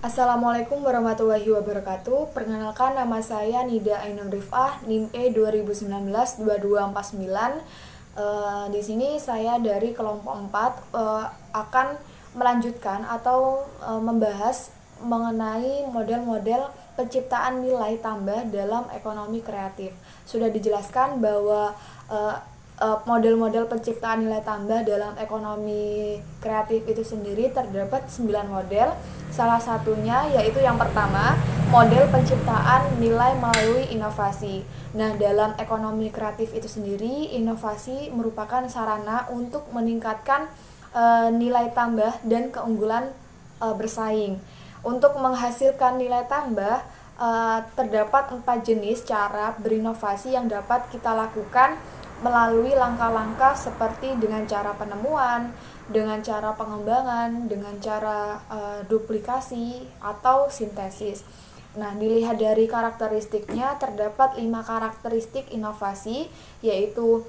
Assalamualaikum warahmatullahi wabarakatuh. Perkenalkan, nama saya Nida Ainun Rifah, NIM E 2019-2249. Di sini saya dari kelompok 4 akan melanjutkan atau membahas mengenai model-model penciptaan nilai tambah dalam ekonomi kreatif. Sudah dijelaskan bahwa model-model penciptaan nilai tambah dalam ekonomi kreatif itu sendiri terdapat 9 model. Salah satunya yaitu yang pertama, model penciptaan nilai melalui inovasi. Nah, dalam ekonomi kreatif itu sendiri, inovasi merupakan sarana untuk meningkatkan nilai tambah dan keunggulan bersaing. Untuk menghasilkan nilai tambah, terdapat 4 jenis cara berinovasi yang dapat kita lakukan melalui langkah-langkah seperti dengan cara penemuan, dengan cara pengembangan, dengan cara duplikasi atau sintesis. Nah, dilihat dari karakteristiknya, terdapat 5 karakteristik inovasi, yaitu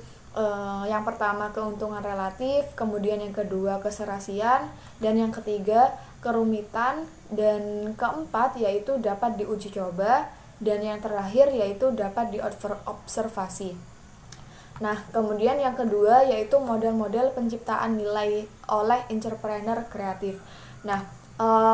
yang pertama keuntungan relatif, kemudian yang kedua keserasian, dan yang ketiga kerumitan, dan keempat yaitu dapat diuji coba, dan yang terakhir yaitu dapat diobservasi. Nah, kemudian yang kedua yaitu model-model penciptaan nilai oleh entrepreneur kreatif. Nah,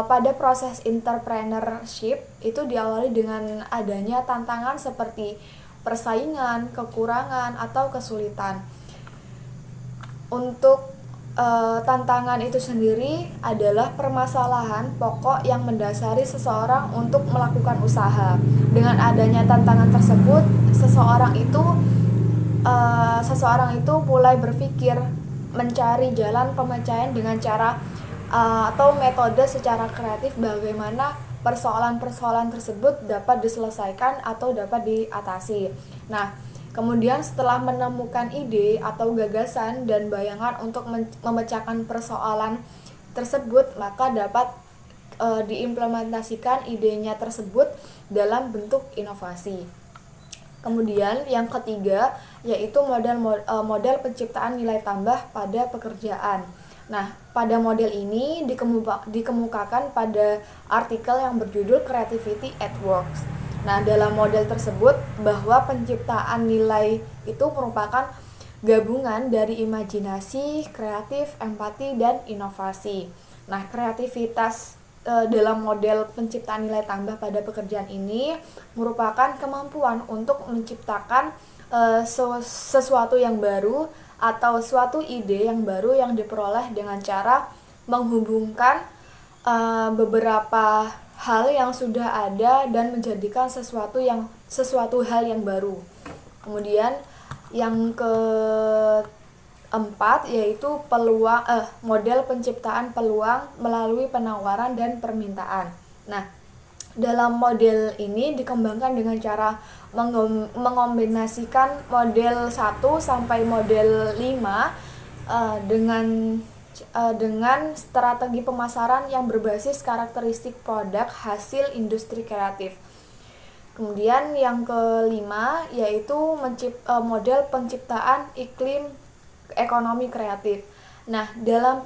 pada proses entrepreneurship itu diawali dengan adanya tantangan seperti persaingan, kekurangan, atau kesulitan. Untuk tantangan itu sendiri adalah permasalahan pokok yang mendasari seseorang untuk melakukan usaha. Dengan adanya tantangan tersebut, seseorang itu mulai berpikir mencari jalan pemecahan dengan cara atau metode secara kreatif bagaimana persoalan-persoalan tersebut dapat diselesaikan atau dapat diatasi. Nah, kemudian setelah menemukan ide atau gagasan dan bayangan untuk memecahkan persoalan tersebut, maka dapat diimplementasikan idenya tersebut dalam bentuk inovasi. Kemudian yang ketiga yaitu model penciptaan nilai tambah pada pekerjaan. Nah, pada model ini dikemukakan pada artikel yang berjudul Creativity at Work. Nah, dalam model tersebut bahwa penciptaan nilai itu merupakan gabungan dari imajinasi, kreatif, empati, dan inovasi. Nah, kreativitas dalam model penciptaan nilai tambah pada pekerjaan ini merupakan kemampuan untuk menciptakan sesuatu yang baru atau suatu ide yang baru yang diperoleh dengan cara menghubungkan beberapa hal yang sudah ada dan menjadikan sesuatu hal yang baru. Kemudian yang keempat yaitu model penciptaan peluang melalui penawaran dan permintaan. Nah, dalam model ini dikembangkan dengan cara mengombinasikan model 1 sampai model 5 dengan strategi pemasaran yang berbasis karakteristik produk hasil industri kreatif. Kemudian yang kelima yaitu model penciptaan iklim ekonomi kreatif. Nah, dalam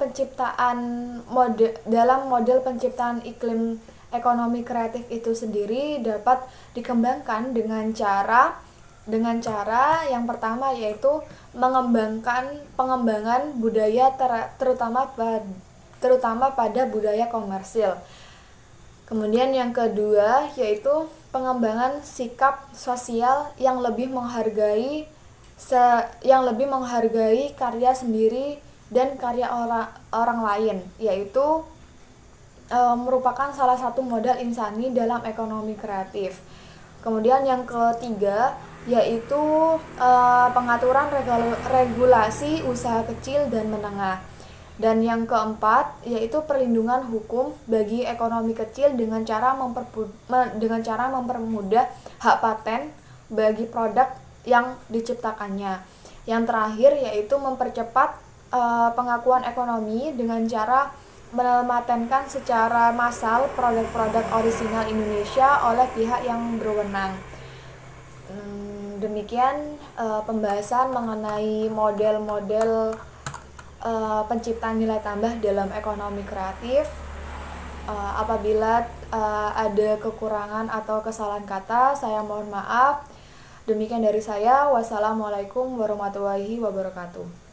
model penciptaan iklim ekonomi kreatif itu sendiri dapat dikembangkan dengan cara yang pertama yaitu pengembangan budaya terutama pada budaya komersil. Kemudian yang kedua yaitu pengembangan sikap sosial yang lebih menghargai karya sendiri dan karya orang lain, yaitu merupakan salah satu modal insani dalam ekonomi kreatif. Kemudian yang ketiga yaitu pengaturan regulasi usaha kecil dan menengah. Dan yang keempat yaitu perlindungan hukum bagi ekonomi kecil dengan cara mempermudah hak paten bagi produk yang diciptakannya. Yang terakhir yaitu mempercepat pengakuan ekonomi dengan cara mematenkan secara massal produk-produk orisinal Indonesia oleh pihak yang berwenang. Demikian pembahasan mengenai model-model penciptaan nilai tambah dalam ekonomi kreatif. Apabila ada kekurangan atau kesalahan kata, saya mohon maaf. Demikian dari saya. Wassalamualaikum warahmatullahi wabarakatuh.